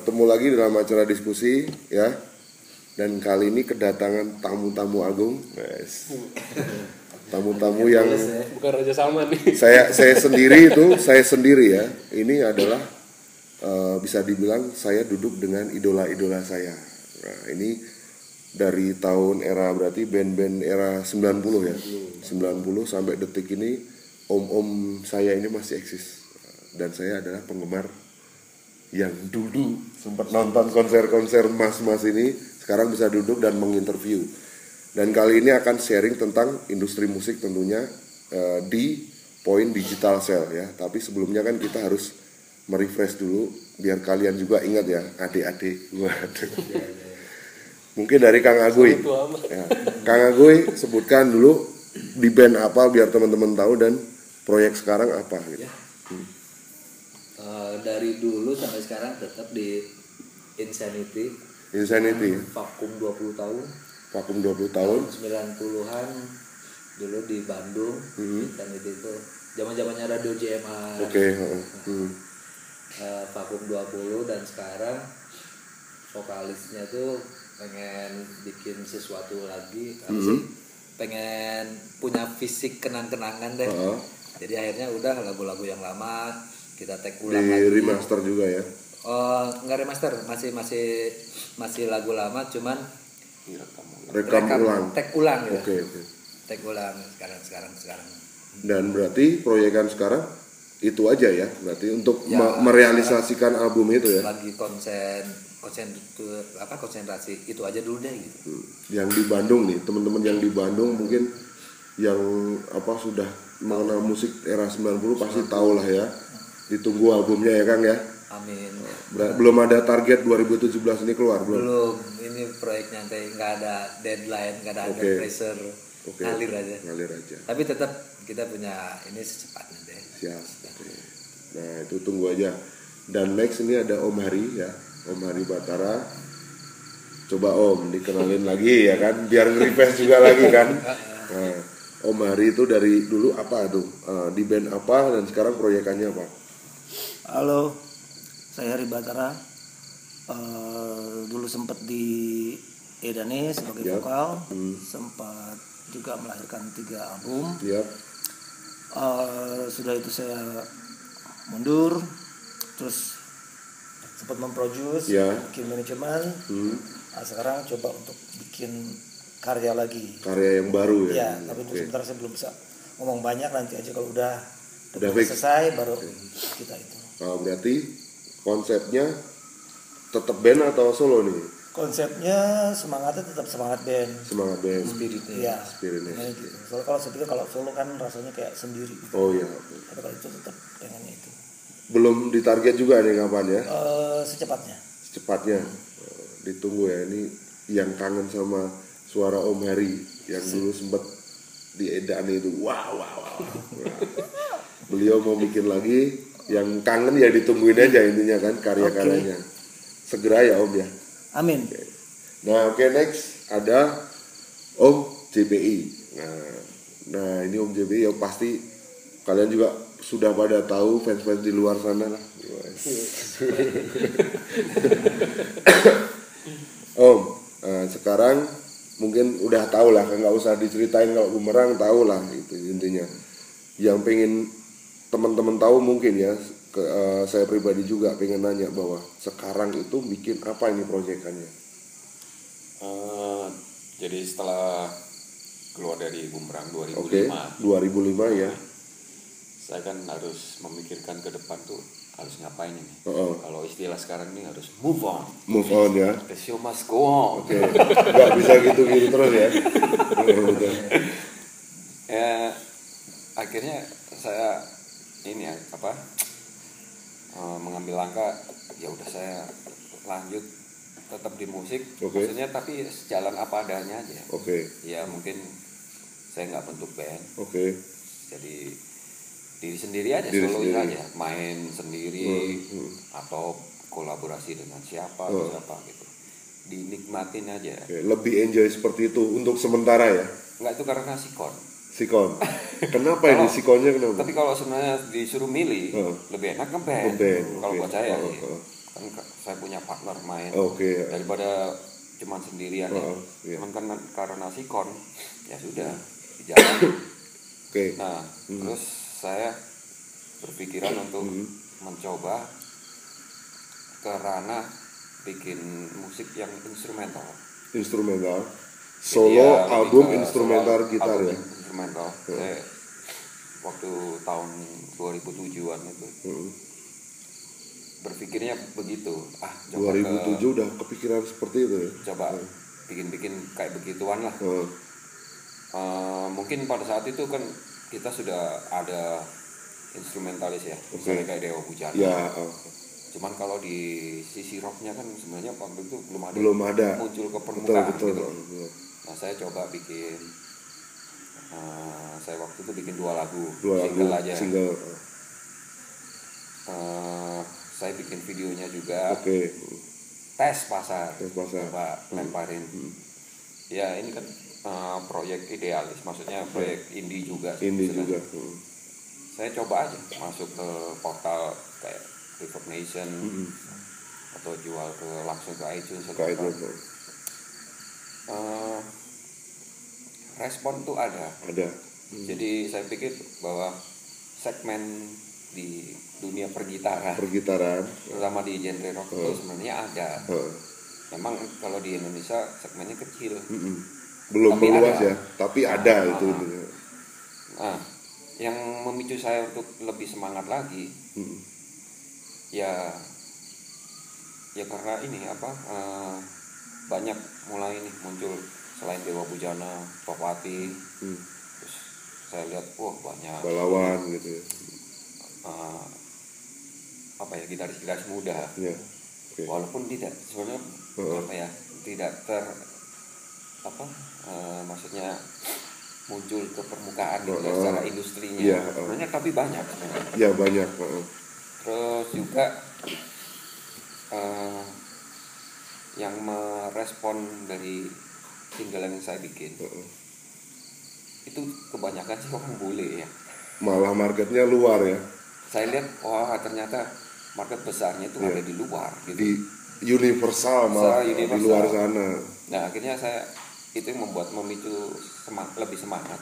Ketemu lagi dalam acara diskusi ya. Dan kali ini kedatangan tamu-tamu agung. Yes. Tamu-tamu yang bukan Raja Salman nih. Saya sendiri ya. Ini adalah bisa dibilang saya duduk dengan idola-idola saya. Nah, ini dari tahun era berarti band-band era 90 ya. 90 sampai detik ini om-om saya ini masih eksis. Dan saya adalah penggemar yang dulu sempat nonton konser-konser mas-mas ini, sekarang bisa duduk dan menginterview. Dan kali ini akan sharing tentang industri musik tentunya di Point Digital Cell ya. Tapi sebelumnya kan kita harus merefresh dulu biar kalian juga ingat ya, adik-adik. Mungkin dari Kang Agoy. Ya. Kang Agoy sebutkan dulu di band apa biar teman-teman tahu dan proyek sekarang apa gitu. Ya. Dari dulu sampai sekarang tetap di Insanity. Vakum 20 tahun. Vakum 20 tahun. 90-an dulu di Bandung. Insanity itu zaman-zamannya Radio JMA. Oke. Vakum 20 dan sekarang vokalisnya tuh pengen bikin sesuatu lagi. Pengen punya fisik kenang-kenangan deh. Jadi akhirnya udah lagu-lagu yang lama kita take ulang lagi. Di remaster juga ya? Nggak remaster, masih lagu lama, cuman rekam ulang. Take ulang ya. Oke. Take ulang sekarang. Dan berarti proyekan sekarang itu aja ya, berarti untuk ya, merealisasikan album itu ya. Lagi konsentrasi itu aja dulu deh gitu. Yang di Bandung nih, teman-teman yang di Bandung mungkin yang sudah mengenal musik era 90 pasti tahu lah ya. Ditunggu albumnya ya Kang ya. Amin. Belum ada target 2017 ini keluar belum? Ini proyek nyantai, nggak ada deadline, nggak ada pressure, ngalir aja. Tapi tetap kita punya ini secepatnya deh. Siap. Nah itu tunggu aja. Dan next ini ada Om Hari ya, Om Hari Batara. Coba Om dikenalin lagi ya kan, biar nge-refresh juga lagi kan. Nah, Om Hari itu dari dulu apa tuh? Di band apa dan sekarang proyekannya apa? Halo, saya Hari Batara. Dulu sempat di Edane sebagai vokal, sempat juga melahirkan 3 album. Sudah itu saya mundur, terus sempat memproduce, bikin manajemen. Sekarang coba untuk bikin karya lagi. Karya yang baru ya? Iya, tapi untuk sebentar saya belum bisa ngomong banyak, nanti aja kalau udah selesai baru kita itu. Berarti konsepnya tetap band atau solo nih? Konsepnya semangatnya tetap semangat band. Spiritnya. Iya. Nah, gitu. Soalnya kalau saya pikir kalau solo kan rasanya kayak sendiri. Gitu. Oh iya. Tapi kalau itu tetap pengennya itu. Belum ditarget juga nih kapan ya? Secepatnya. Ditunggu ya, ini yang kangen sama suara Om Hari yang dulu sempat di Edan itu. Wow. Beliau mau bikin lagi, yang kangen ya ditungguin aja intinya kan karya-karyanya. Segera ya Om ya. Amin. Nah next ada Om JPI. Nah ini Om JPI ya pasti kalian juga sudah pada tahu, fans-fans di luar sana lah. Om, sekarang mungkin udah tahu lah, nggak usah diceritain, kalau Bumerang tahu lah itu intinya. Yang pengen teman-teman tahu mungkin ya, saya pribadi juga pengen nanya bahwa sekarang itu bikin apa ini proyekannya? Jadi setelah keluar dari Bumerang 2005. Oke, 2005 ya. Saya kan harus memikirkan ke depan tuh harus ngapain ini. Kalau istilah sekarang ini harus move on. Move on ya. The show must go on. Oke. Nggak bisa gitu-gitu terus ya. Akhirnya saya ini mengambil langkah, ya udah saya lanjut tetap di musik. Maksudnya tapi sejalan apa adanya aja. Ya mungkin saya nggak bentuk band. Jadi diri sendiri aja, soloin aja, main sendiri atau kolaborasi dengan siapa gitu, dinikmatin aja. Lebih enjoy seperti itu untuk sementara ya? Enggak, itu karena sikon. Kenapa ini sikonnya kenapa? Tapi kalau sebenarnya disuruh milih lebih enak ngeband. Kalau buat saya kan saya punya partner main. Oke. Daripada cuman sendirian iya. Cuman karena sikon ya sudah di jalan. Oke. Nah, terus saya berpikiran untuk mencoba ke ranah bikin musik yang instrumental. Solo ya, album instrumental gitar album ya. Instrumental. Saya waktu tahun 2007-an itu berpikirnya begitu. Coba 2007 udah kepikiran seperti itu ya. Coba bikin kayak begituan lah. Mungkin pada saat itu kan kita sudah ada instrumentalis ya, misalnya kayak Dewa Bujana. Ya. Cuman kalau di sisi rocknya kan sebenarnya waktu itu belum ada muncul ke permukaan betul. Nah saya coba bikin, saya waktu itu bikin 2 lagu, single. Saya bikin videonya juga. Tes pasar. Coba lemparin. Ya ini kan proyek idealis, maksudnya proyek indie juga. Saya coba aja masuk ke portal kayak Reverb Nation atau jual langsung ke iTunes respon tuh ada. Jadi saya pikir bahwa segmen di dunia pergitaran terutama di genre rock itu sebenarnya ada. Memang kalau di Indonesia segmennya kecil, belum meluas ya, tapi ada itu. Nah, yang memicu saya untuk lebih semangat lagi ya karena ini banyak mulai nih muncul selain Dewa Bujana, Topati, terus saya lihat banyak Balawan gitu ya. Gitaris-gitaris muda. Walaupun tidak sebenarnya tidak maksudnya muncul ke permukaan gitu secara industrinya. Sebenarnya tapi banyak sebenarnya. Ya banyak. Terus juga yang merespon dari single yang saya bikin itu kebanyakan sih orang bule ya. Malah marketnya luar ya. Saya lihat ternyata market besarnya itu ada di luar gitu. Di universal malah di luar sana. Nah akhirnya saya itu yang memicu lebih semangat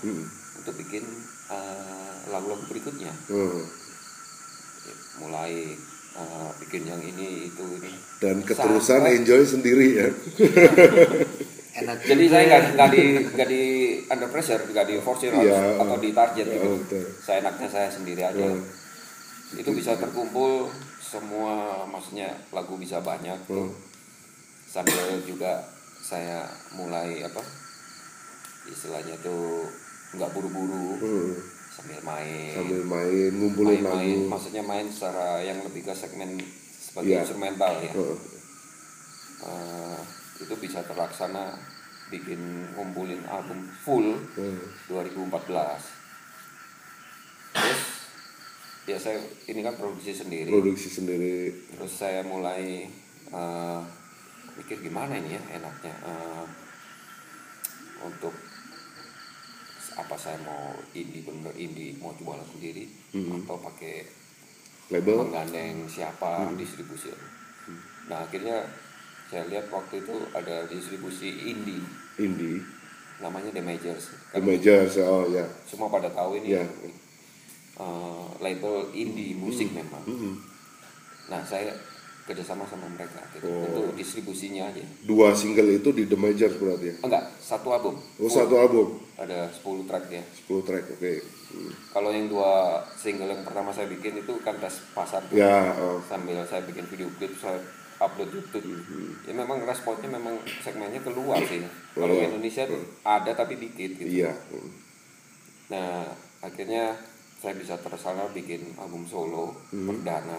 untuk bikin lagu-lagu berikutnya. Mulai bikin yang ini dan keterusan enjoy sendiri ya. Enak. Jadi saya nggak di under pressure, nggak di force atau di target gitu. Saya enaknya saya sendiri aja. Itu bisa terkumpul semua, maksudnya lagu bisa banyak tuh. Sambil juga saya mulai istilahnya tuh nggak buru-buru. Sambil main ngumpulin lagu, maksudnya main secara yang lebih ke segmen sebagai instrumental ya. Itu bisa terlaksana bikin ngumpulin album full 2014. Terus ya saya ini kan produksi sendiri. Terus saya mulai mikir gimana ini ya enaknya untuk apa saya mau indie mau jualan sendiri atau pakai label, menggandeng siapa distribusi. Nah akhirnya saya lihat waktu itu ada distribusi indie namanya The Majors. Semua pada tahu ini label indie musik memang. Nah saya kerjasama sama mereka gitu, untuk distribusinya aja. 2 single itu di The Majors berarti ya? Enggak, 1 album. Satu album. Ada 10 track ya. 10 track, oke. Kalau yang 2 single yang pertama saya bikin itu kan tes pasar tuh. Sambil saya bikin video klip, saya upload YouTube. Ya memang responnya memang segmennya keluar sih. Kalau Indonesia tuh ada tapi dikit gitu. Nah akhirnya saya bisa tersana bikin album solo perdana.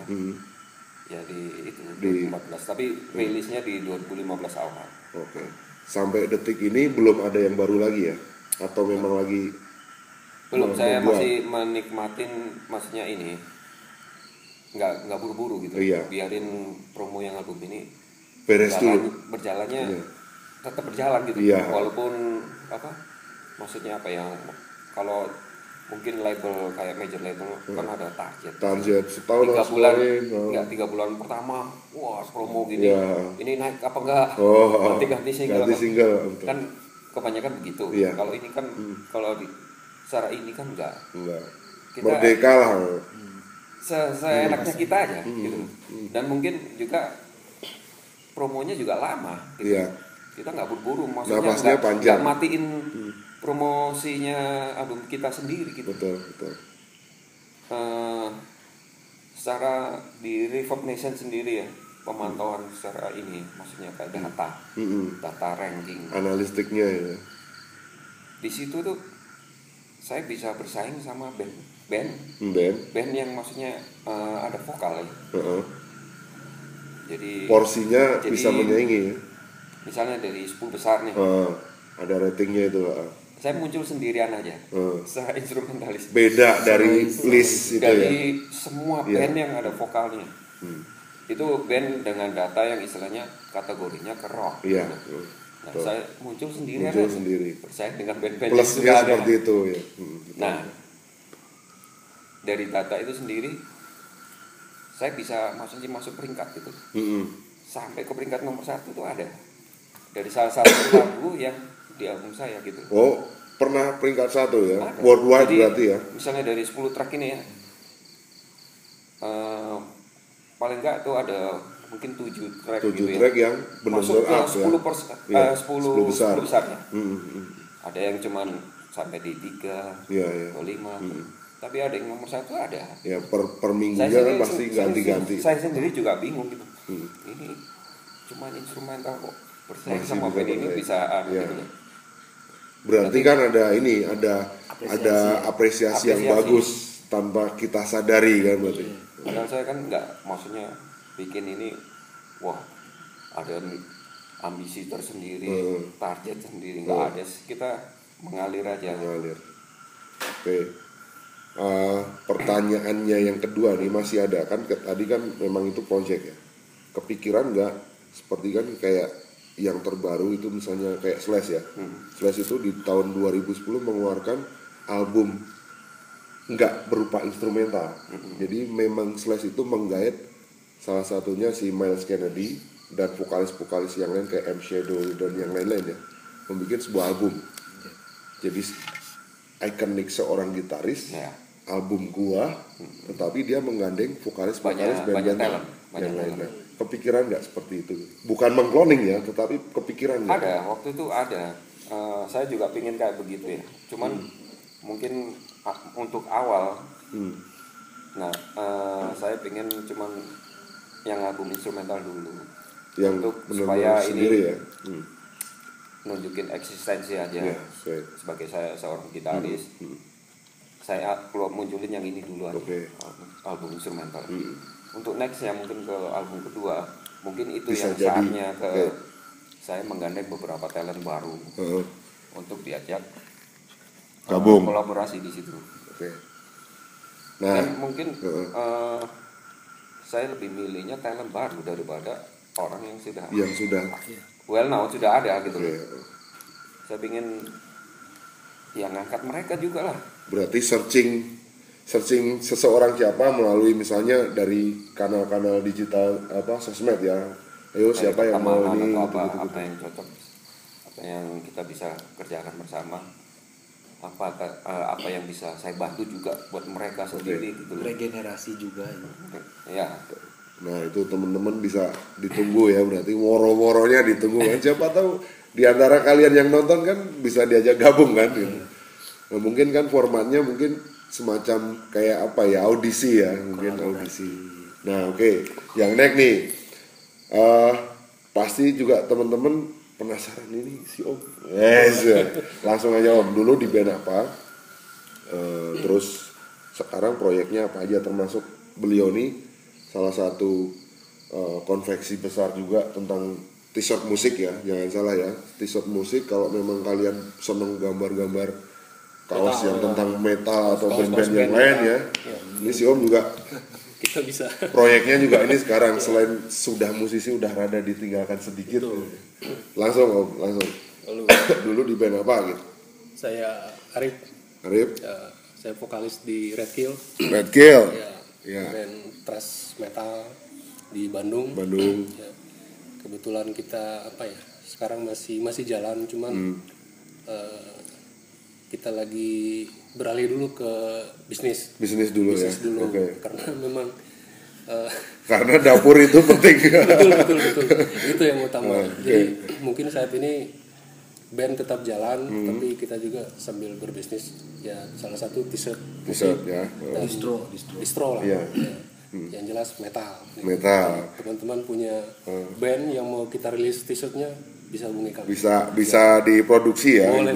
Ya di 2014, tapi rilisnya di 2015 awal. Oke. Sampai detik ini belum ada yang baru lagi ya? Atau memang lagi? Belum, saya masih menikmatin, maksudnya ini nggak buru-buru gitu. Biarin promo yang album ini berjalannya tetap berjalan gitu. Walaupun maksudnya yang kalau mungkin label kayak major label kan ada target setahun 3 bulan enggak 3 bulan pertama wah promo gini ini naik apa enggak ganti single kan kebanyakan begitu kalau ini kan kalau di secara ini kan enggak. Kita merdeka lah seenaknya kita aja gitu dan mungkin juga promonya juga lama gitu. Kita nggak buru-buru, maksudnya nggak matiin promosinya album kita sendiri gitu. Betul. Secara di Reverb Nation sendiri ya, pemantauan secara ini, maksudnya kayak data ranking, analistiknya ya. Di situ tuh saya bisa bersaing sama band yang maksudnya ada vokal ya. Jadi porsinya bisa menyaingi ya. Misalnya dari 10 besar nih ada ratingnya itu saya muncul sendirian aja secara instrumentalis beda dari list itu dari semua band yang ada vokalnya itu band dengan data yang istilahnya kategorinya ke rock nah saya muncul sendirian bersaing dengan band-band yang sudah ada seperti itu ya. Nah dari data itu sendiri saya bisa masuk peringkat gitu sampai ke peringkat nomor 1 tuh ada dari salah satu lagu yang di album saya gitu. Pernah peringkat 1 ya? Ada. Worldwide. Jadi, berarti ya? Misalnya dari 10 track ini ya, paling enggak tuh ada mungkin 7 track gitu track yang masuk ke 10 besarnya. Ada yang cuman sampai di 3 atau 5. Tapi ada yang nomor 1 ada. Ya per minggunya kan pasti ganti-ganti. Saya sendiri juga bingung gitu. Ini cuman instrumental kok. Bersaing sama band ini bisa gitu. Berarti kan ada apresiasi yang bagus tanpa kita sadari kan berarti. Padahal saya kan nggak maksudnya bikin ini wah ada ambisi tersendiri, target sendiri nggak ada. Kita mengalir aja. Oke. Pertanyaannya yang kedua nih masih ada kan tadi kan memang itu project ya. Kepikiran nggak seperti kan kayak yang terbaru itu misalnya kayak Slash ya. Slash itu di tahun 2010 mengeluarkan album nggak berupa instrumental. Jadi memang Slash itu menggait salah satunya si Miles Kennedy dan vokalis-vokalis yang lain kayak M Shadow dan yang lain-lain ya, membuat sebuah album. Jadi ikonik seorang gitaris, album gua, tetapi dia menggandeng vokalis-vokalis band-band yang lainnya. Kepikiran nggak seperti itu? Bukan mengkloning ya, tetapi kepikiran nggak? Ada, waktu itu ada. Saya juga pingin kayak begitu ya. Cuman mungkin untuk awal, saya pingin cuman yang album instrumental dulu. Yang untuk supaya ini ya? Nunjukin eksistensi aja. Sebagai saya seorang gitaris, saya keluar munculin yang ini dulu aja. Album instrumental. Untuk next ya mungkin ke album kedua mungkin itu bisa yang saatnya saya menggandeng beberapa talent baru untuk diajak gabung kolaborasi di situ. Nah dan mungkin saya lebih milihnya talent baru daripada orang yang sudah sudah ada gitu. Saya ingin yang ngangkat mereka juga lah. Berarti searching seseorang siapa melalui misalnya dari kanal-kanal digital sosmed ya. Ayo siapa yang mau ini apa yang cocok, apa yang kita bisa kerjakan bersama, apa yang bisa saya bantu juga buat mereka sendiri gitu. Regenerasi juga ya. Nah itu teman-teman bisa ditunggu ya, berarti woro-woronya ditunggu kan. Siapa tahu di antara kalian yang nonton kan bisa diajak gabung kan gitu. Nah mungkin kan formatnya mungkin semacam kayak apa ya, audisi ya, mungkin audisi. Nah yang next nih pasti juga teman-teman penasaran ini si Om. Langsung aja Om, dulu di band apa, terus sekarang proyeknya apa aja, termasuk beliau nih salah satu konveksi besar juga tentang t-shirt musik ya, jangan salah ya, t-shirt musik. Kalau memang kalian seneng gambar-gambar kaos yang tentang metal atau band-band yang lain ya. Ini si Om juga kita bisa. Proyeknya juga ini sekarang selain sudah musisi udah rada ditinggalkan sedikit. Langsung Om, langsung. Dulu di band apa gitu? Saya Arif. Saya vokalis di Red Kill. Red Kill. Ya. Band thrash metal di Bandung. Ya. Kebetulan kita sekarang masih jalan, cuman kita lagi beralih dulu ke bisnis dulu. Okay. Karena memang karena dapur itu penting. betul itu yang utama. Jadi mungkin saat ini band tetap jalan, tapi kita juga sambil berbisnis. Ya salah satu t-shirt ya. Distro lah. Yeah. Ya. Yang jelas metal. Teman-teman punya band yang mau kita rilis t-shirtnya, bisa hubungi kami. Bisa diproduksi ya. Boleh.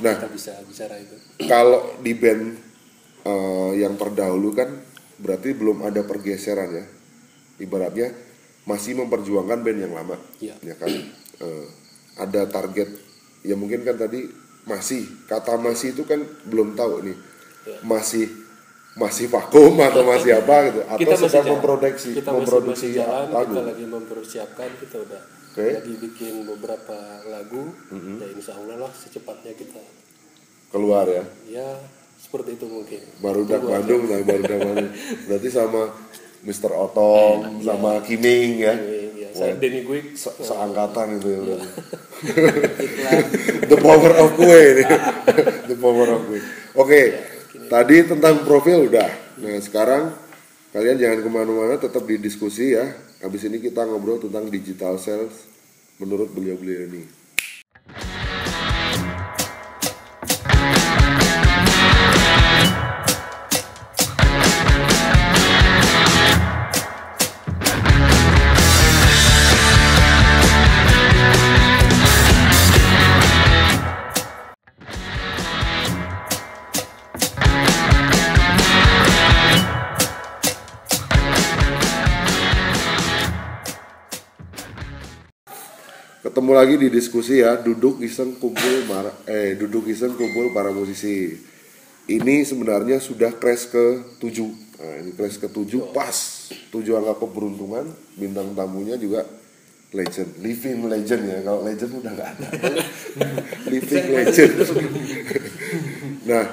Nah, kita bisa bicara itu. Kalau di band yang terdahulu kan berarti belum ada pergeseran ya. Ibaratnya masih memperjuangkan band yang lama. Ya kan. Ada target ya, mungkin kan tadi kata masih itu kan belum tahu nih. Masih vakum atau masih apa gitu, atau sedang memproduksi jalan, lagu. kita lagi mempersiapkan, kita udah lagi bikin beberapa lagu. Ya insya Allah lah secepatnya kita keluar ya. Ya seperti itu mungkin. Barudak Bandung. Berarti sama Mr. Otong sama Kiming ya. Saya Denny Guik seangkatan itu ya. The power of kue nih. The power of kue. Oke. Tadi tentang profil udah. Nah sekarang kalian jangan kemana-mana, tetap di diskusi ya. Habis ini kita ngobrol tentang digital sales menurut beliau-beliau ini. Ketemu lagi di diskusi ya, duduk iseng kumpul para musisi. Ini sebenarnya sudah crash ke-7. Nah, ini crash ke-7 pas 7 angka keberuntungan, bintang tamunya juga legend, living legend ya. Kalau legend udah enggak ada. Living legend. Nah,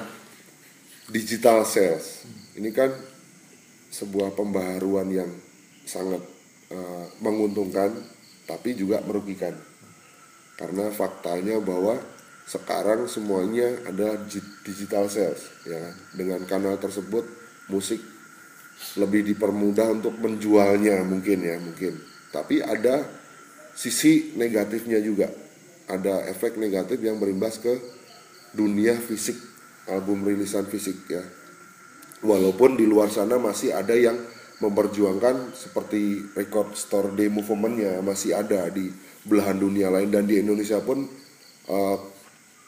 digital sales. Ini kan sebuah pembaharuan yang sangat menguntungkan tapi juga merugikan. Karena faktanya bahwa sekarang semuanya adalah digital sales ya. Dengan kanal tersebut musik lebih dipermudah untuk menjualnya mungkin. Tapi ada sisi negatifnya juga. Ada efek negatif yang berimbas ke dunia fisik, album rilisan fisik ya. Walaupun di luar sana masih ada yang memperjuangkan seperti record store day movement-nya masih ada di belahan dunia lain, dan di Indonesia pun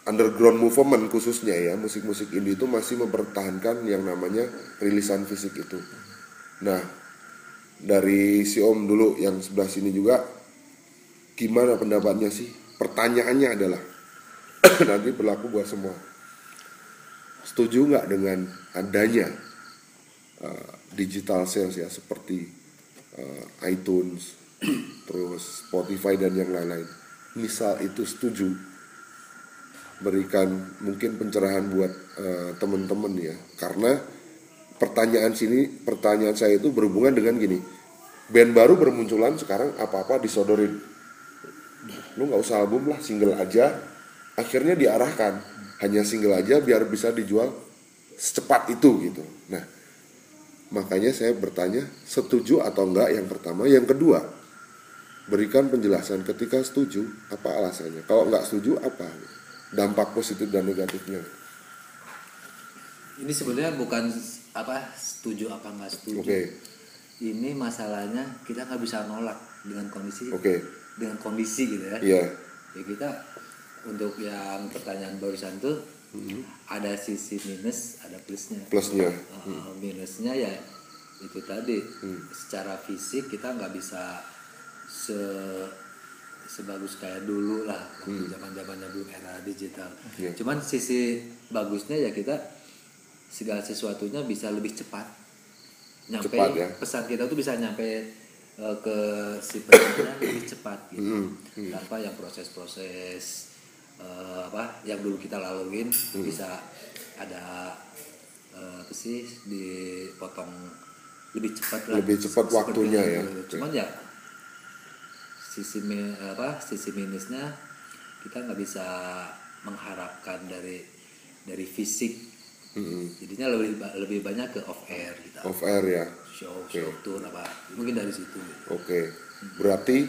underground movement khususnya ya, musik-musik indie itu masih mempertahankan yang namanya rilisan fisik itu. Nah, dari si Om dulu yang sebelah sini juga, gimana pendapatnya sih? Pertanyaannya adalah nanti berlaku buat semua. Setuju nggak dengan adanya digital sales ya, seperti iTunes, terus Spotify dan yang lain-lain? Misal itu setuju, berikan mungkin pencerahan buat teman-teman ya. Karena pertanyaan saya itu berhubungan dengan gini, band baru bermunculan sekarang apa-apa disodorin, lu nggak usah album lah, single aja. Akhirnya diarahkan hanya single aja biar bisa dijual secepat itu gitu. Nah, makanya saya bertanya, setuju atau enggak yang pertama. Yang kedua, berikan penjelasan ketika setuju, apa alasannya. Kalau enggak setuju, apa dampak positif dan negatifnya. Ini sebenarnya bukan setuju apa enggak setuju. Ini masalahnya kita nggak bisa nolak dengan kondisi dengan kondisi gitu ya. Ya kita, untuk yang pertanyaan barusan tuh, ada sisi minus, ada plusnya. Minusnya ya itu tadi, secara fisik kita nggak bisa sebagus kayak dulu lah, waktu zaman-zamannya belum era digital. Cuman sisi bagusnya ya kita segala sesuatunya bisa lebih cepat nyampe, ya? Pesan kita tuh bisa nyampe ke si pesannya lebih cepat gitu, tanpa yang proses-proses yang dulu kita laluin. Bisa ada apa sih dipotong lebih cepat lah. Lebih cepat waktunya ya. Cuman ya sisi minusnya kita nggak bisa mengharapkan dari fisik. Jadinya lebih banyak ke off air gitu. Off air ya. Show tour apa mungkin dari situ. Oke. Berarti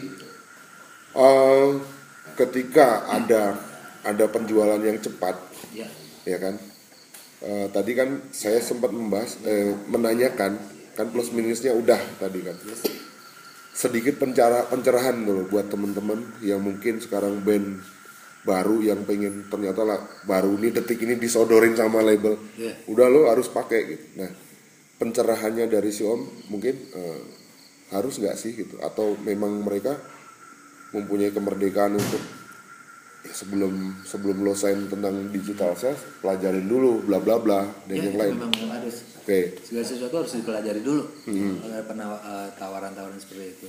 ketika ada penjualan yang cepat, ya kan? Tadi kan saya sempat menanyakan kan plus minusnya udah tadi kan. Sedikit pencerahan dulu buat teman-teman yang mungkin sekarang band baru yang pengen ternyata lah baru ini detik ini disodorin sama label, udah lo harus pakai gitu. Nah, pencerahannya dari si Om mungkin harus nggak sih gitu? Atau memang mereka mempunyai kemerdekaan untuk ya sebelum lo sign tentang digital sales pelajarin dulu bla bla bla dan yang lain. Memang harus. Segala sesuatu harus dipelajari dulu. Tawaran-tawaran seperti itu.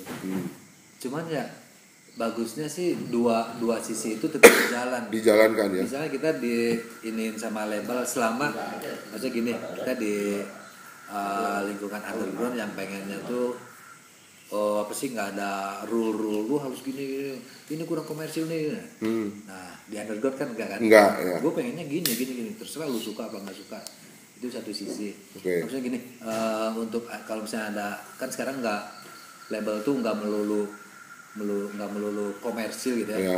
Cuman ya bagusnya sih dua sisi itu tetap dijalankan ya. Misalnya kita diinin sama label selama maksudnya gini, kita di lingkungan underground yang pengennya tuh apa sih nggak ada rule lu harus gini ini kurang komersil nih. Nah di underground kan enggak ya. Gue pengennya gini terserah lu suka apa nggak suka, itu satu sisi. Maksudnya gini, untuk kalau misalnya ada kan sekarang nggak label tuh nggak melulu komersil gitu ya.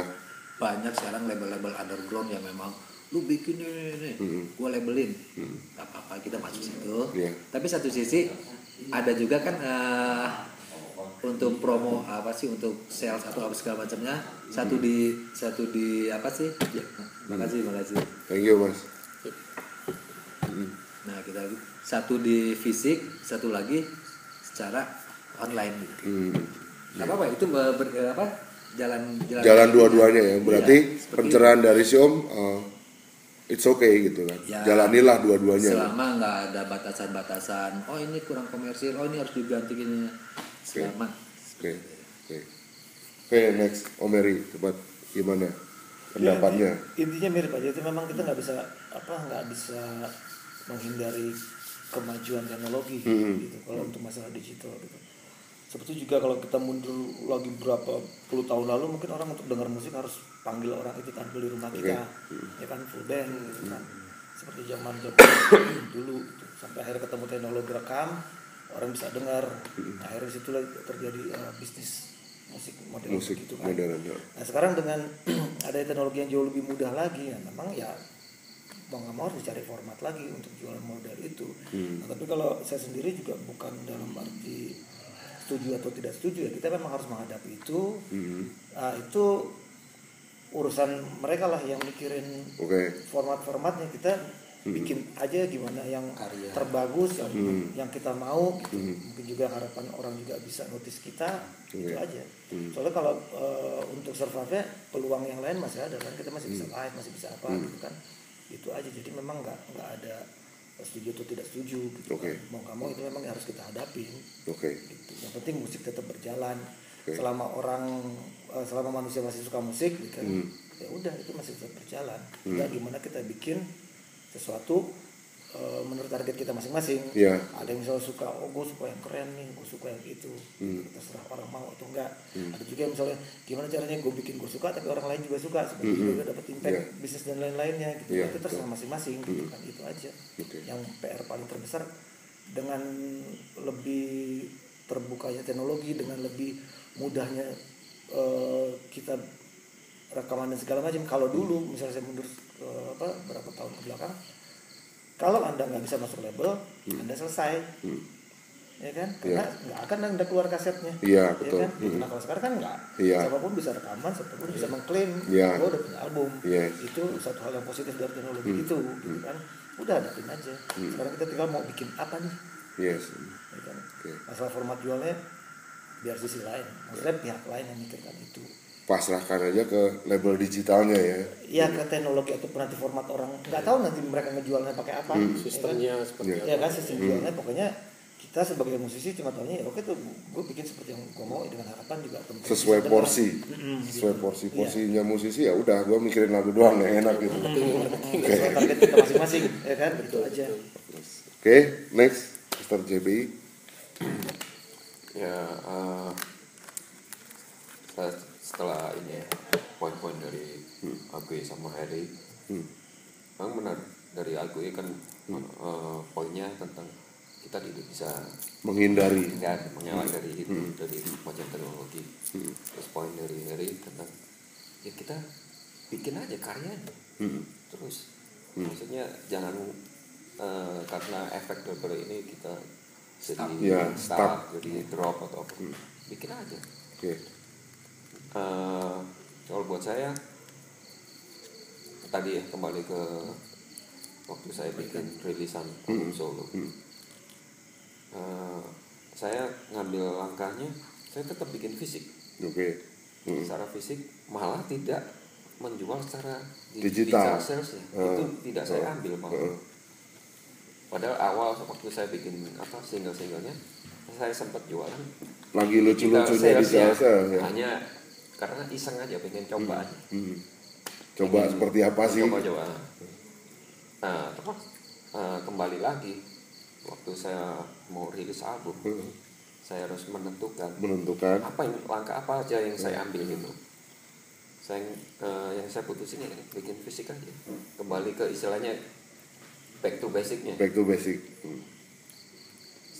Banyak sekarang label-label underground yang memang lu bikin nih gue labelin, nggak apa-apa kita masuk situ. Tapi satu sisi ada juga kan untuk promo apa sih untuk sales atau apa segala macamnya satu di apa sih ya, makasih thank you Mas. Nah kita satu di fisik, satu lagi secara online gitu. Nggak apa-apa itu jalan dua-duanya ya. Berarti pencerahan dari si Om it's okay gitu kan ya, jalanilah dua-duanya selama nggak ada batasan-batasan oh ini kurang komersil, oh ini harus diganti gini selama. Oke, next Om Eri, cepat gimana pendapatnya? Ya, intinya mirip aja, itu memang kita nggak bisa menghindari kemajuan teknologi gitu kalau untuk masalah digital gitu. Seperti juga kalau kita mundur lagi berapa puluh tahun lalu mungkin orang untuk dengar musik harus panggil orang itu tampil di rumah kita, ya kan full band gitu kan. Seperti zaman dulu gitu. Sampai akhirnya ketemu teknologi rekam, orang bisa dengar. Akhirnya situlah terjadi bisnis musik modern gitu kan. Nah sekarang dengan ada teknologi yang jauh lebih mudah lagi, ya memang ya mau nggak mau harus dicari format lagi untuk jualan model itu. Nah, tapi kalau saya sendiri juga bukan dalam arti setuju atau tidak setuju ya, kita memang harus menghadapi itu. Nah, itu urusan mereka lah yang mikirin format-formatnya. Kita bikin aja gimana yang karya terbagus yang kita mau gitu. Mungkin juga harapan orang juga bisa notice kita itu aja. Soalnya kalau untuk survive-nya peluang yang lain masih ada kan, kita masih bisa live, masih bisa apa gitu kan. Itu aja, jadi memang nggak ada setuju atau tidak setuju gitu. Mau nggak mau itu memang harus kita hadapin. Gitu. Yang penting musik tetap berjalan. Selama manusia masih suka musik kan, ya udah itu masih tetap berjalan. Nah, gimana kita bikin sesuatu menurut target kita masing-masing. Ada yang misalnya suka, gue suka yang keren nih, gue suka yang itu. Terserah orang mau atau enggak. Ada juga yang misalnya gimana caranya gue bikin gue suka tapi orang lain juga suka, seperti juga dapat impact bisnis dan lain-lainnya gitu. Itu terserah masing-masing gitu kan, itu aja. Yang PR paling terbesar dengan lebih terbukanya teknologi, dengan lebih mudahnya kita rekaman dan segala macam. Kalau dulu misalnya saya mundur berapa tahun ke belakang, kalau Anda nggak bisa masuk label, Anda selesai, ya kan? Karena nggak akan Anda keluar kasetnya, ya kan? Nah kalau sekarang kan nggak, siapapun bisa rekaman, siapapun bisa mengklaim, gue udah punya album, itu satu hal yang positif dari teknologi itu, gitu kan? Udah hadapin aja. Sekarang kita tinggal mau bikin apa nih, ya kan? Masalah format jualnya biar sisi lain, maksudnya pihak lain yang mikirkan itu. Pasrahkan aja ke label digitalnya ya. Iya, ke teknologi ataupun nanti format orang nggak tahu nanti mereka ngejualnya pakai apa. Sistemnya seperti apa? Ya kan sistem jualnya, pokoknya kita sebagai musisi cuma tahunya ya oke tuh gue bikin seperti yang gue mau dengan harapan juga sesuai porsi. Sesuai porsinya musisi ya udah gue mikirin lagu doang yang enak gitu. Sesuai target kita masing-masing ya kan, begitu aja. Oke, next Mr. JB. Ya, setelah ini poin-poin dari Agui sama Harry, memang benar dari Agui kan poinnya tentang kita tidak bisa menghindari mengelak dari itu, dari macam teknologi. Terus poin dari Harry tentang ya kita bikin aja karyanya, terus maksudnya jangan karena efek daripada ini kita jadi stop, jadi drop atau apa, bikin aja. Kalau buat saya tadi ya kembali ke waktu saya bikin rilisan album solo, saya ngambil langkahnya, saya tetap bikin fisik. Secara fisik malah tidak menjual secara digital sales itu tidak saya ambil malah. Padahal awal waktu saya bikin single-singlenya saya sempat jualan lagi lucu-lucunya di sales ya. Hanya karena iseng aja pengen coba aja. Coba seperti apa sih? Coba. Nah, terus kembali lagi waktu saya mau rilis album, saya harus menentukan langkah apa aja yang saya ambil gitu. Yang saya putusin ya bikin fisik aja, kembali ke istilahnya back to basic.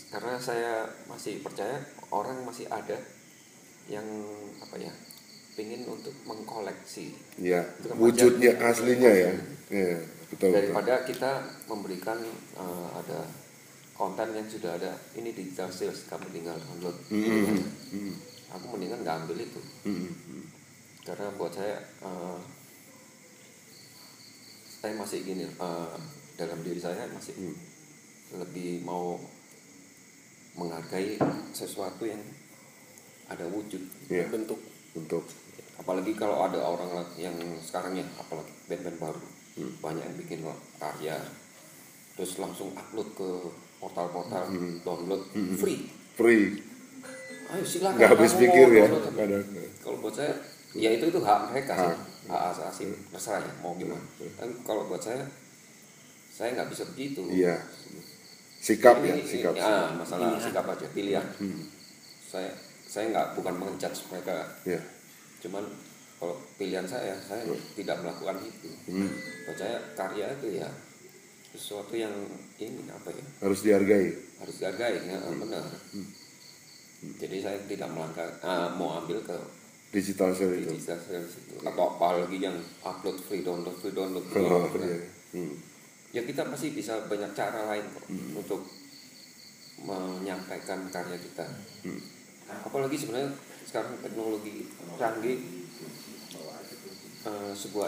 Karena saya masih percaya orang masih ada yang pingin untuk mengkoleksi wujudnya aslinya ya. Betul. Daripada kita memberikan ada konten yang sudah ada, ini digital sales, kamu tinggal download. Aku mendingan nggak ambil itu. Karena buat saya masih gini, dalam diri saya masih lebih mau menghargai sesuatu yang ada wujud, bentuk. Apalagi kalau ada orang yang sekarang ya, apalagi band-band baru, banyak yang bikin karya terus langsung upload ke portal-portal, download free. Ayo silakan. Nggak habis pikir ya. Kalau buat saya ya itu hak mereka, hak asasi, terserah ya mau gimana. Tapi kalau buat saya nggak bisa begitu. Iya. Sikap. Masalah sikap aja, pilihan. Saya bukan menjudge mereka. Cuman kalau pilihan saya tidak melakukan itu. Buat saya karya itu ya sesuatu yang harus dihargai ya, benar. Jadi saya tidak mau ambil ke digital sales itu. Atau apalagi yang upload free download. Ya kita masih bisa banyak cara lain kok untuk menyampaikan karya kita. Apalagi sebenarnya sekarang teknologi canggih, sebuah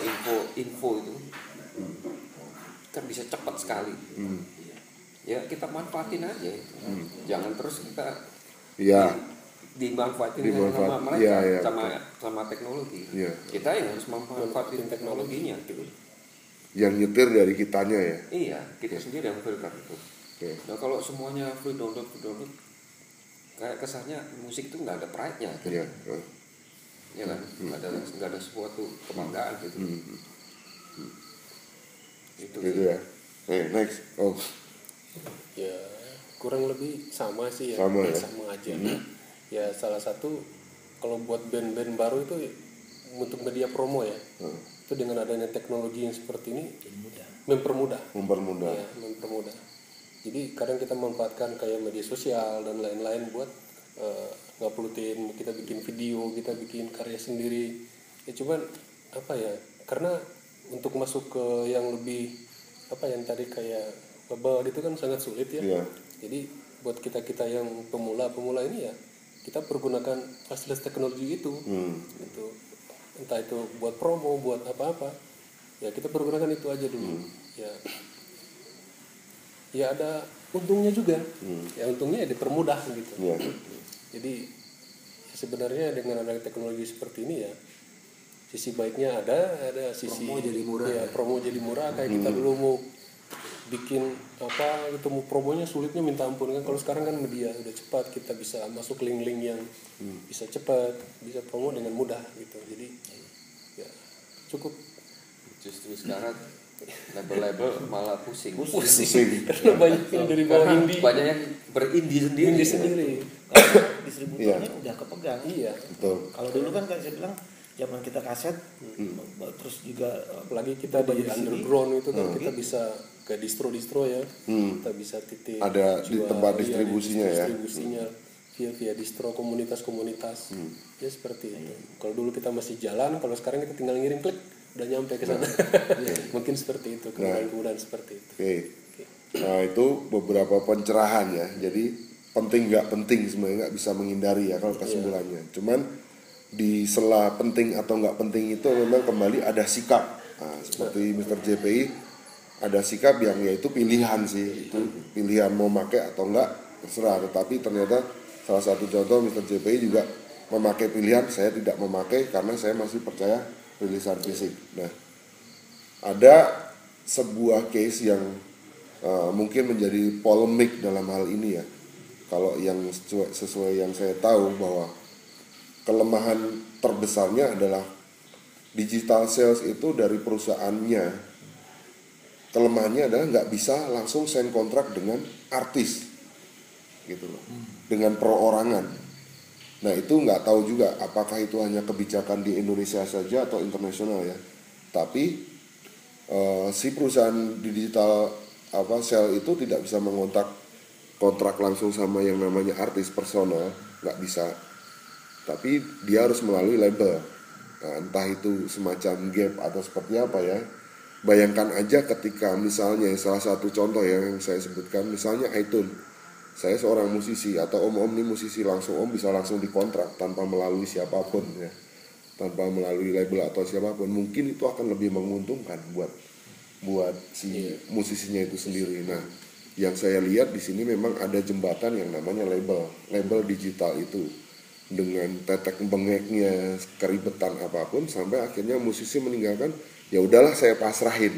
info itu kan bisa cepat sekali. Ya kita manfaatin aja itu. Jangan terus kita dimanfaatin sama mereka, sama teknologi. Kita yang harus memanfaatin teknologinya gitu. Yang nyetir dari kitanya ya. Iya, kita sendiri yang filter itu. Nah kalau semuanya free download, kayak kesannya musik itu nggak ada pride-nya gitu. Ya kan, nggak ada suatu kebanggaan gitu. Itu ya. Next. Ya kurang lebih sama sih ya. Sama aja. Ya salah satu kalau buat band-band baru itu untuk media promo ya. Itu dengan adanya teknologi yang seperti ini mempermudah. Ya, mempermudah. Jadi kadang kita memanfaatkan kayak media sosial dan lain-lain buat nguploadin, kita bikin video, kita bikin karya sendiri. Ya cuman karena untuk masuk ke yang lebih yang tadi kayak global itu kan sangat sulit ya. Jadi buat kita yang pemula ini ya kita pergunakan fasilitas teknologi itu. Gitu. Entah itu buat promo, buat apa-apa. Ya kita pergunakan itu aja dulu. Ya ada untungnya juga. Ya untungnya dipermudah gitu. Jadi sebenarnya dengan adanya teknologi seperti ini ya sisi baiknya ada sisi promo jadi murah. Ya, promo jadi murah. Kayak kita dulu mau bikin gitu, mau promonya sulitnya minta ampun kan. Kalau sekarang kan media udah cepat, kita bisa masuk link-link yang bisa cepat, bisa promo dengan mudah gitu. Jadi ya cukup. Justru sekarang label malah pusing. Karena banyak yang dari bawah indie. Banyak yang berindie sendiri. Karena distributornya udah kepegang. Iya. Betul. Kalau dulu kan kayak saya bilang zaman kita kaset, terus juga apalagi kita di underground itu kan kita bisa ke distro ya, kita bisa titik ada di tempat distribusinya ya. Distribusinya via distro komunitas ya seperti itu. Kalau dulu kita masih jalan, kalau sekarang kita tinggal ngirim klik udah nyampe ke sana. Mungkin seperti itu, kemudahan seperti itu. Nah itu beberapa pencerahan ya. Jadi penting nggak penting sebenarnya nggak bisa menghindari ya kalau kesimpulannya. Cuman di sela penting atau nggak penting itu memang kembali ada sikap. Nah, seperti Mr. JPI ada sikap yang yaitu pilihan sih, itu pilihan mau pakai atau enggak terserah. Tetapi ternyata salah satu contoh Mr. JPI juga memakai pilihan, saya tidak memakai karena saya masih percaya rilisan fisik. Nah, ada sebuah case yang mungkin menjadi polemik dalam hal ini ya. Kalau yang sesuai yang saya tahu bahwa kelemahan terbesarnya adalah digital sales itu dari perusahaannya. Kelemahannya adalah nggak bisa langsung sign kontrak dengan artis, gitu loh, dengan perorangan. Nah itu nggak tahu juga apakah itu hanya kebijakan di Indonesia saja atau internasional ya. Tapi si perusahaan digital sale itu tidak bisa mengontak kontrak langsung sama yang namanya artis personal, nggak bisa. Tapi dia harus melalui label. Nah, entah itu semacam gap atau seperti apa ya. Bayangkan aja ketika misalnya salah satu contoh yang saya sebutkan, misalnya iTunes. Saya seorang musisi atau om nih musisi, langsung bisa langsung dikontrak tanpa melalui siapapun ya. Tanpa melalui label atau siapapun, mungkin itu akan lebih menguntungkan buat si musisinya itu sendiri. Nah, yang saya lihat di sini memang ada jembatan yang namanya label digital itu. Dengan tetek bengeknya, keribetan apapun, sampai akhirnya musisi meninggalkan, ya udahlah saya pasrahin.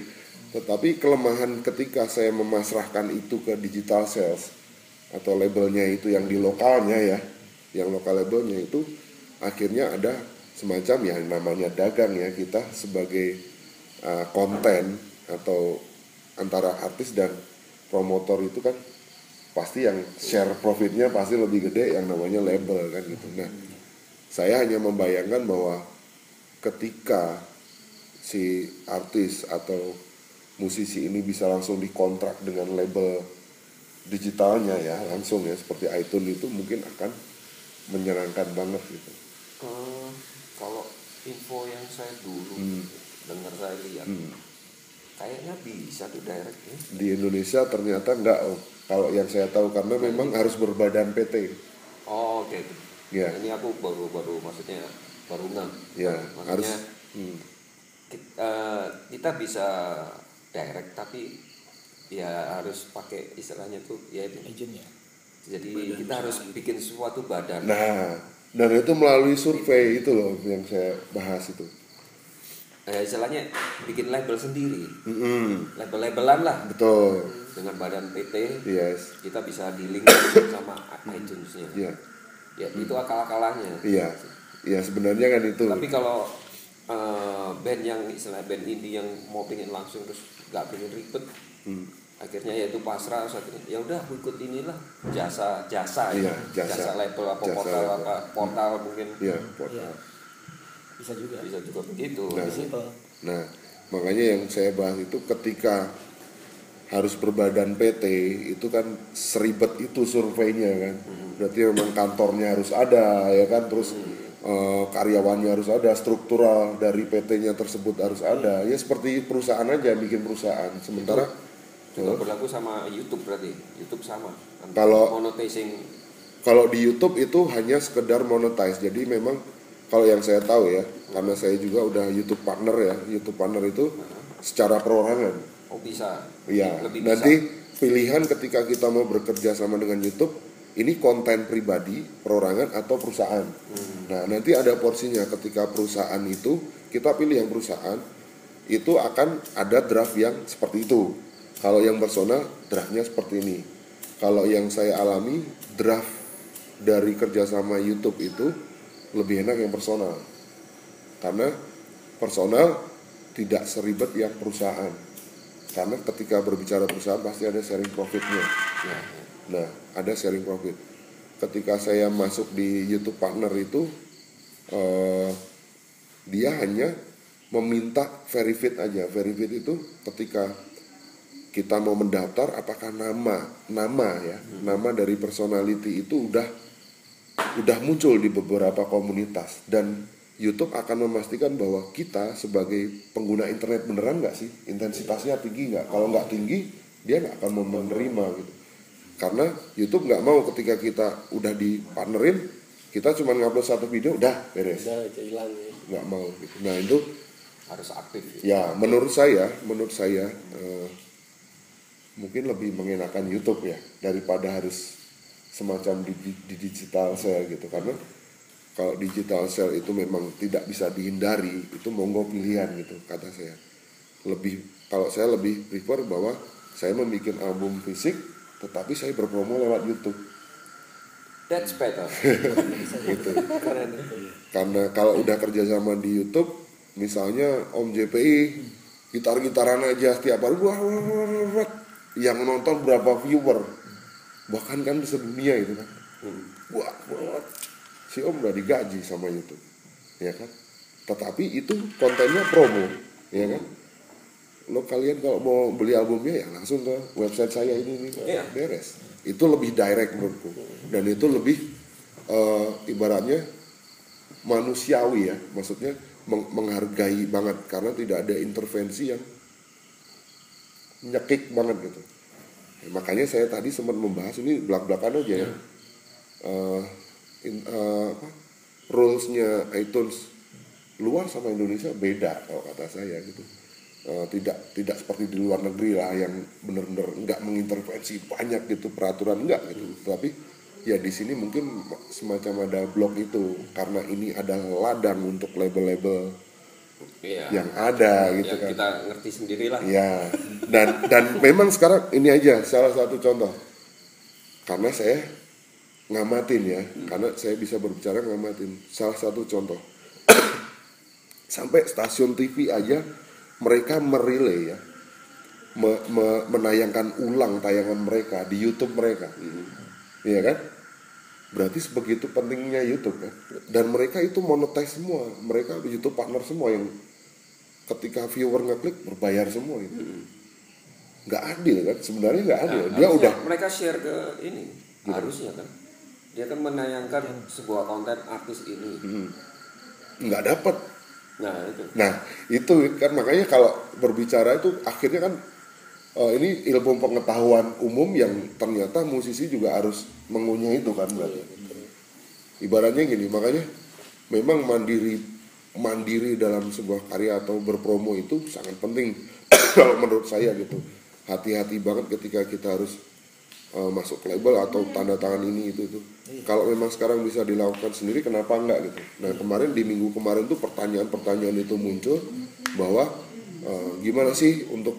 Tetapi kelemahan ketika saya memasrahkan itu ke digital sales atau labelnya itu yang di lokalnya ya, yang lokal labelnya itu, akhirnya ada semacam yang namanya dagang ya, kita sebagai konten atau antara artis dan promotor itu kan pasti yang share profitnya pasti lebih gede yang namanya label kan gitu. Nah, saya hanya membayangkan bahwa ketika si artis atau musisi ini bisa langsung dikontrak dengan label digitalnya ya, langsung ya seperti iTunes, itu mungkin akan menyenangkan banget gitu. Kalau info yang saya dulu dengar, saya lihat kayaknya bisa tuh direct ya. Di Indonesia ternyata enggak. Kalau yang saya tahu karena memang harus berbadan PT. Oh, oke. Ya. Ini aku baru maksudnya baru ngeh. Ya, maksudnya harus kita bisa direct tapi ya harus pakai istilahnya tuh ya agentnya. Jadi badan kita harus bikin suatu badan. Nah, dan itu melalui survei itu loh yang saya bahas itu. Istilahnya bikin label sendiri, label-labelan lah. Betul. Dengan badan PT, kita bisa di-link sama iTunes-nya. Iya. Ya itu akal-akalannya. Iya. Iya sebenarnya kan itu. Tapi kalau band yang istilah band indie yang mau pengen langsung terus nggak pengen ribet, akhirnya ya itu pasrah, ya udah ikut inilah jasa iya, ya, jasa label apa portal mungkin. Iya, portal. Bisa juga begitu. Nah, makanya yang saya bahas itu ketika harus berbadan PT itu kan seribet itu surveinya kan. Berarti memang kantornya harus ada ya kan, terus karyawannya harus ada, struktural dari PT-nya tersebut harus ada. Ya seperti perusahaan aja, bikin perusahaan. Sementara juga berlaku sama YouTube, berarti YouTube sama. Kalau monetizing, kalau di YouTube itu hanya sekedar monetize. Jadi memang kalau yang saya tahu ya, karena saya juga udah YouTube partner ya. YouTube partner itu secara perorangan. Oh bisa. Iya. Nanti pilihan ketika kita mau bekerja sama dengan YouTube, ini konten pribadi, perorangan atau perusahaan. Nah, nanti ada porsinya ketika perusahaan itu, kita pilih yang perusahaan, itu akan ada draft yang seperti itu. Kalau yang personal, draftnya seperti ini. Kalau yang saya alami, draft dari kerjasama YouTube itu lebih enak yang personal. Karena personal tidak seribet yang perusahaan. Karena ketika berbicara perusahaan pasti ada sharing profitnya. Nah, ada sharing profit. Ketika saya masuk di YouTube Partner itu, dia hanya meminta verified aja. Verified itu ketika kita mau mendaftar, apakah nama dari personality itu udah muncul di beberapa komunitas, dan YouTube akan memastikan bahwa kita sebagai pengguna internet beneran nggak sih, intensitasnya tinggi nggak. Kalau nggak tinggi, dia nggak akan menerima gitu. Karena YouTube nggak mau ketika kita udah dipartnerin, kita cuma ngupload satu video, udah beres. Udah hilang ya. Nggak mau gitu. Nah itu harus aktif. Ya menurut saya mungkin lebih mengenakan YouTube ya daripada harus semacam di digital sale gitu. Karena kalau digital sale itu memang tidak bisa dihindari, itu monggo pilihan gitu kata saya. Kalau saya lebih prefer bahwa saya membuat album fisik tetapi saya berpromo lewat YouTube. That's better. Gitu. Karena kalau udah kerjasama di YouTube, misalnya Om JPI gitar-gitaran aja setiap hari, yang nonton berapa viewer, bahkan kan sedunia itu kan. Wah, si Om udah digaji sama YouTube, ya kan? Tetapi itu kontennya promo, ya kan? Lo kalian kalau mau beli albumnya ya langsung ke website saya ini beres. Itu lebih direct menurutku, dan itu lebih ibaratnya manusiawi ya, maksudnya menghargai banget karena tidak ada intervensi yang nyekik banget gitu. Makanya saya tadi sempat membahas ini belak-belakan aja ya. Rules-nya iTunes luar sama Indonesia beda kalau kata saya gitu. Tidak seperti di luar negeri lah yang benar-benar nggak mengintervensi banyak gitu peraturan, enggak gitu. Tapi ya di sini mungkin semacam ada blok itu karena ini adalah ladang untuk label-label yang ada gitu yang kan. Kita ngerti sendiri lah. Ya. Dan memang sekarang ini aja salah satu contoh. Karena saya ngamatin ya, karena saya bisa berbicara ngamatin. Salah satu contoh. Sampai stasiun TV aja mereka merelay ya, menayangkan ulang tayangan mereka di YouTube mereka, iya kan? Berarti sebegitu pentingnya YouTube kan? Dan mereka itu monetize semua, mereka YouTube Partner semua yang ketika viewer ngeklik berbayar semua itu, nggak adil kan? Sebenarnya nggak adil. Dia udah mereka share ke ini, harusnya kan? Dia kan menayangkan sebuah konten artis ini, nggak dapat. Nah itu kan makanya kalau berbicara itu akhirnya kan ini ilmu pengetahuan umum yang ternyata musisi juga harus mengunyah itu kan berarti. Ibaratnya gini, makanya memang mandiri dalam sebuah karya atau berpromo itu sangat penting kalau menurut saya gitu. Hati-hati banget ketika kita harus masuk label atau tanda tangan ini itu. Kalau memang sekarang bisa dilakukan sendiri, kenapa enggak gitu. Nah kemarin di minggu kemarin tuh pertanyaan itu muncul bahwa gimana sih untuk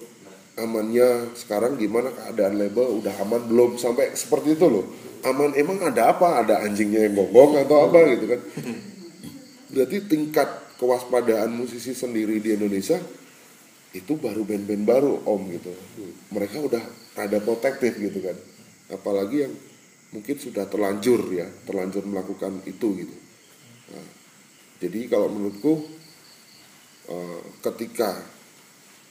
amannya sekarang, gimana keadaan label, udah aman belum, sampai seperti itu loh. Aman emang ada apa, ada anjingnya yang gonggong atau apa gitu kan. Berarti tingkat kewaspadaan musisi sendiri di Indonesia itu baru band-band baru Om gitu. Mereka udah rada protektif gitu kan. Apalagi yang mungkin sudah terlanjur melakukan itu gitu. Nah, jadi kalau menurutku ketika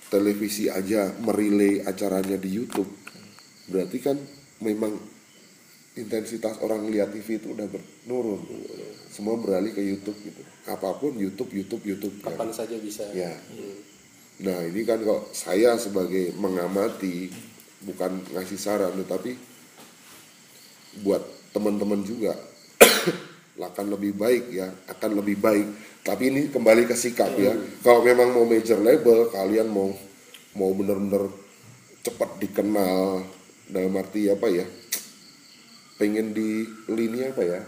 televisi aja merelay acaranya di YouTube, berarti kan memang intensitas orang lihat TV itu udah menurun. Semua beralih ke YouTube gitu. Apapun YouTube. Kapan saja bisa. Ya. Nah ini kan kalau saya sebagai mengamati, bukan ngasih saran, tetapi buat teman-teman juga akan lebih baik. Tapi ini kembali ke sikap ya. Kalau memang mau major label, kalian mau bener-bener cepat dikenal, dalam arti apa ya, pengen di lini apa ya,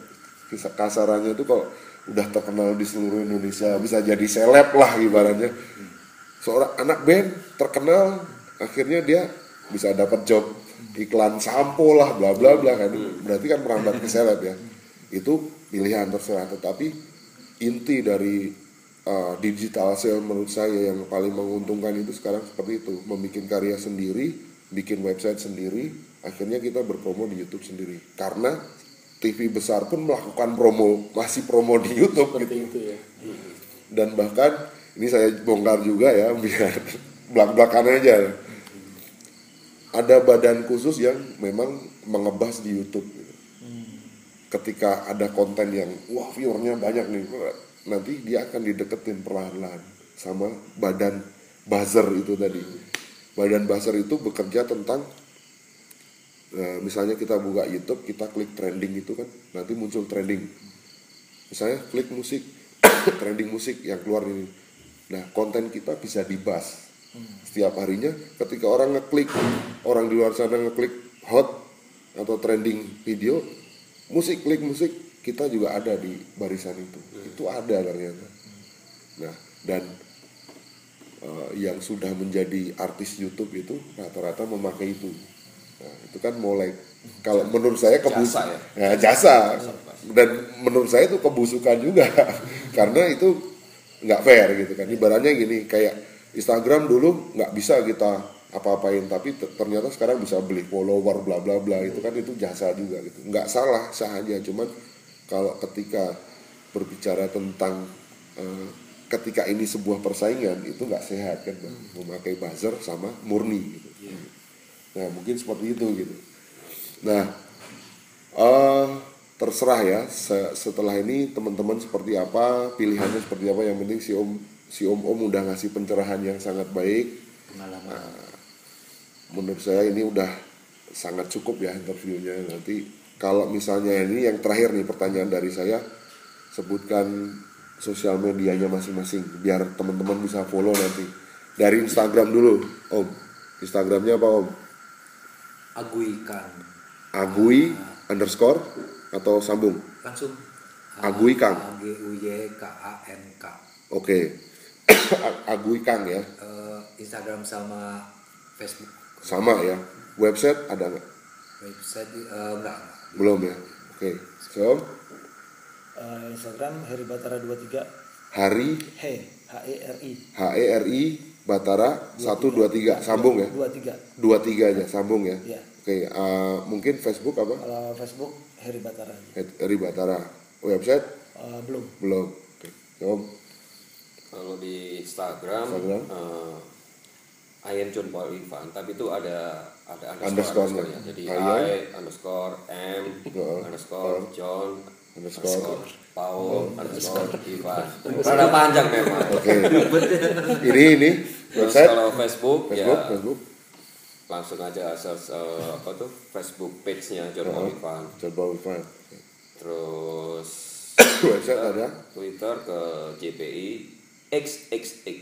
kasarannya itu kalau udah terkenal di seluruh Indonesia, bisa jadi seleb lah ibaratnya. Seorang anak band terkenal, akhirnya dia bisa dapat job iklan sampo lah, bla bla bla kan. Berarti kan merambat ke seleb ya. Itu pilihan terserah, tetapi inti dari digital sale menurut saya yang paling menguntungkan itu sekarang seperti itu, membuat karya sendiri, bikin website sendiri, akhirnya kita berpromo di YouTube sendiri. Karena TV besar pun melakukan masih promo di YouTube seperti gitu. itu ya. Dan bahkan ini saya bongkar juga ya, biar belak-belakan aja. Ada badan khusus yang memang mengebas di YouTube gitu. Ketika ada konten yang wah viewernya banyak nih, nanti dia akan dideketin perlahan-lahan sama badan buzzer itu tadi. Badan buzzer itu bekerja tentang misalnya kita buka YouTube, kita klik trending itu kan, nanti muncul trending. Misalnya klik musik, trending musik yang keluar ini. Nah, konten kita bisa dibahas setiap harinya. Ketika orang ngeklik, orang di luar sana ngeklik hot atau trending video, klik musik, kita juga ada di barisan itu. Itu ada ternyata. Nah, dan yang sudah menjadi artis YouTube itu rata-rata memakai itu. Nah, itu kan mulai, kalau menurut saya jasa. Dan menurut saya itu kebusukan juga. Karena itu nggak fair gitu kan. Ibaratnya gini, kayak Instagram dulu nggak bisa kita apa-apain, tapi ternyata sekarang bisa beli follower bla bla bla, itu kan itu jasa juga gitu. Nggak salah, sah aja. Cuman kalau ketika berbicara tentang ketika ini sebuah persaingan, itu nggak sehat kan, memakai buzzer sama murni gitu. Nah, mungkin seperti itu gitu. Nah, terserah ya, setelah ini teman-teman seperti apa, pilihannya seperti apa. Yang penting si om udah ngasih pencerahan yang sangat baik. Menurut saya ini udah sangat cukup ya interviewnya. Nanti kalau misalnya ini yang terakhir nih, pertanyaan dari saya, sebutkan sosial medianya masing-masing biar teman-teman bisa follow nanti. Dari Instagram dulu, Om. Instagramnya apa, Om? Agui underscore atau sambung? Langsung. Agui Kang. AGUYKANK. Oke. Agui Kang ya. Instagram sama Facebook. Sama ya. Website ada nggak? Website enggak. Belum ya. Oke. So, Instagram Heri Batara 23. HERI Batara 123 sambung ya. 23 aja sambung ya. Ya. Oke. Mungkin Facebook apa? Facebook Heri Batara. Heri Batara. Website? Belum. Oke. So, kalau di Instagram. Ayan John Paul Ivan, tapi itu ada underscore ya. Jadi I underscore M underscore John underscore Paul underscore Ivan. Rada panjang memang. Oke. Ini website. Kalau Facebook. Langsung aja search Facebook page-nya John Paul Ivan. John Paul Ivan. Terus website ada. Twitter ke JPI XXX.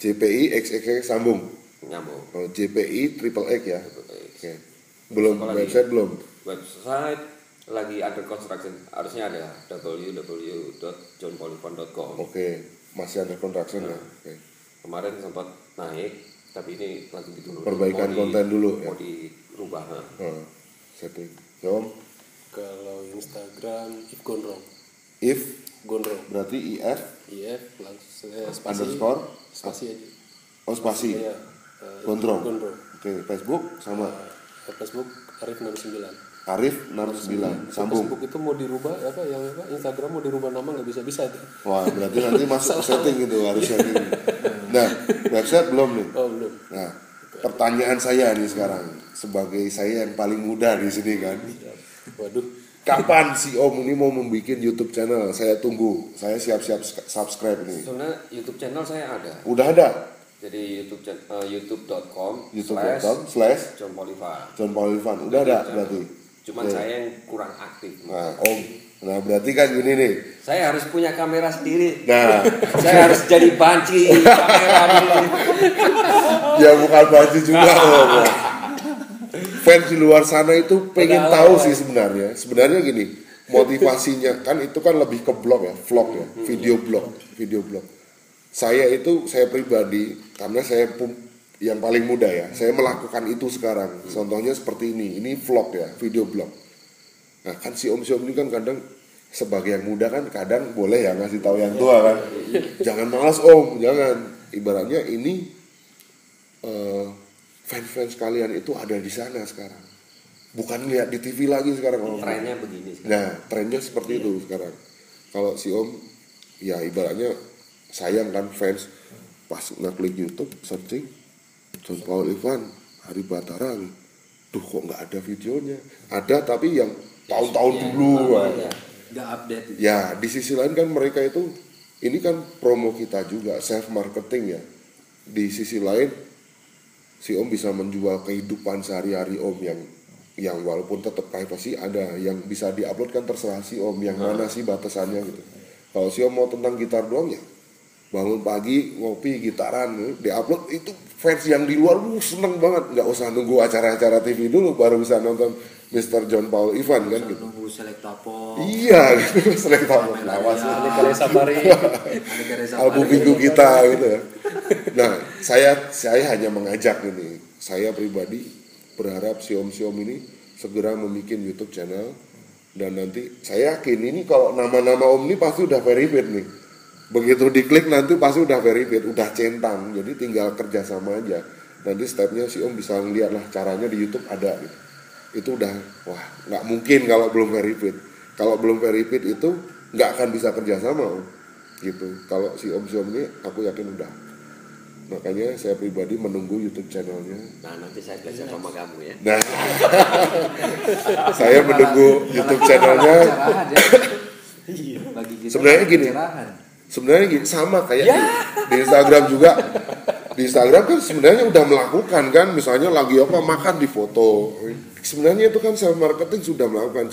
JPI XXX sambung. Nyambung. Oh, JPI triple X ya. Oke. Belum website belum. Website lagi under construction, harusnya ada www.johnpolivan.com. Oke, masih under construction ya. Oke. Kemarin sempat naik, tapi ini lagi dulu. Perbaikan konten dulu ya. Mau dirubah. Setting. Jom. Kalau Instagram If Gondrong. If Gondrong. berarti IF langsung spasi. Underscore Spasi aja. Oh, spasi. Iya. Gondrong. Gondrong. Oke, Facebook sama Facebook Arif 69. Arif 69 sambung. Facebook itu mau dirubah Instagram mau dirubah nama nggak bisa itu. Wah, berarti nanti masuk setting itu harus setting. Nah, website belum nih. Oh, belum. Nah, pertanyaan saya nih sekarang sebagai saya yang paling muda di sini kan. Waduh. Kapan si Om ini mau membuat YouTube channel? Saya tunggu. Saya siap-siap subscribe nih. Sebenarnya YouTube channel saya ada. Udah ada. Jadi youtube.com /slash John Paul Ivan. Udah ada berarti. Cuman saya yang kurang aktif. Nah, Om. Nah, berarti kan gini nih. Saya harus punya kamera sendiri. Nah, saya harus jadi banci kamera dulu. Ya bukan banci juga Om. Fans di luar sana itu pengen tahu sih sebenarnya. Sebenarnya gini, motivasinya kan itu kan lebih ke blog ya, vlog ya, video blog. Saya pribadi karena saya yang paling muda ya, saya melakukan itu sekarang. Contohnya seperti ini vlog ya, video blog. Nah kan si om ini kan kadang sebagai yang muda kan kadang boleh ya ngasih tahu yang tua kan, jangan malas om, jangan. Ibaratnya ini fans-fans kalian itu ada di sana sekarang, bukan lihat di TV lagi sekarang. Trennya begini sekarang. Nah trennya seperti itu sekarang. Kalau si om ya ibaratnya sayang kan fans pas ngeklik YouTube searching John Paul Ivan Hari Batara, duh kok nggak ada videonya, ada tapi yang tahun-tahun dulu nggak update. Ya di sisi lain kan mereka itu ini kan promo kita juga, self marketing ya. Di sisi lain si om bisa menjual kehidupan sehari-hari om yang walaupun tetap privacy ada yang bisa diupload kan terserah si om yang mana sih batasannya gitu. Kalau si om mau tentang gitar doang ya bangun pagi ngopi gitaran diupload, itu fans yang di luar seneng banget, nggak usah nunggu acara-acara TV dulu baru bisa nonton Mr. John Paul Ivan kan gitu. Nunggu Selectapop. Iya gitu, Selectapop lawas Kali Safari. album minggu kita gitu ya. Nah saya hanya mengajak ini, saya pribadi berharap si om ini segera membuat YouTube channel, dan nanti saya yakin ini kalau nama-nama om ini pasti udah verified nih. Begitu diklik nanti pasti udah verified, udah centang, jadi tinggal kerja sama aja. Nanti stepnya si om bisa ngeliat lah caranya di YouTube ada gitu. Itu udah wah nggak mungkin kalau belum verified. Kalau belum verified itu nggak akan bisa kerja sama om gitu. Kalau si om ini aku yakin udah. Makanya saya pribadi menunggu YouTube channelnya. Nah nanti saya belajar sama kamu ya. Nah saya menunggu YouTube channelnya. Sebenarnya gini sama kayak di Instagram juga. Di Instagram kan sebenarnya udah melakukan kan, misalnya lagi apa makan di foto. Sebenarnya itu kan self marketing sudah melakukan,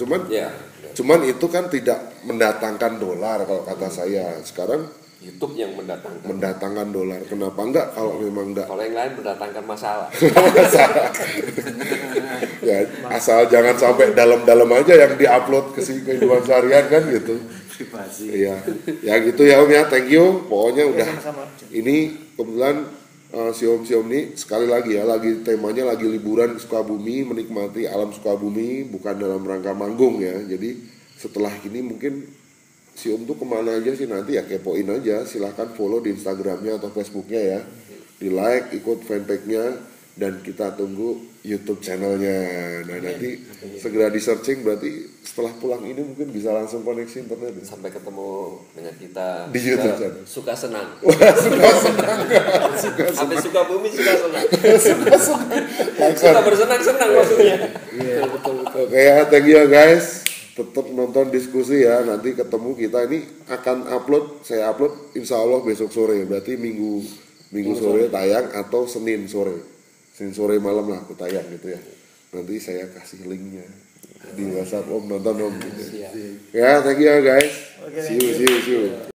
cuman itu kan tidak mendatangkan dolar kalau kata saya. Sekarang YouTube yang mendatangkan dolar. Kenapa enggak kalau memang enggak? Kalau yang lain mendatangkan masalah. Ya, asal jangan sampai dalam-dalam aja yang diupload ke kehidupan seharian kan gitu. Iya, ya gitu ya om ya, thank you. Pokoknya udah ini kebetulan si om ini sekali lagi ya, lagi temanya lagi liburan Sukabumi, menikmati alam Sukabumi, bukan dalam rangka manggung ya. Jadi setelah ini mungkin si om tuh kemana aja sih nanti ya kepoin aja, silahkan follow di Instagramnya atau Facebooknya ya, di like, ikut fanpage-nya, dan kita tunggu YouTube channelnya. Nah nanti segera di searching, berarti setelah pulang ini mungkin bisa langsung koneksi internet. Sampai ketemu dengan kita di YouTube channel. Suka senang. Suka senang. Sampai Sukabumi suka senang. Suka bersenang-senang maksudnya. Iya betul. Oke ya, thank you guys. Tetap nonton diskusi ya, nanti ketemu kita ini akan saya upload insya Allah besok sore, berarti minggu sore tayang atau Senin sore malam lah aku tayang gitu ya. Nanti saya kasih linknya di WhatsApp om, nonton om gitu. Ya thank you guys. See you.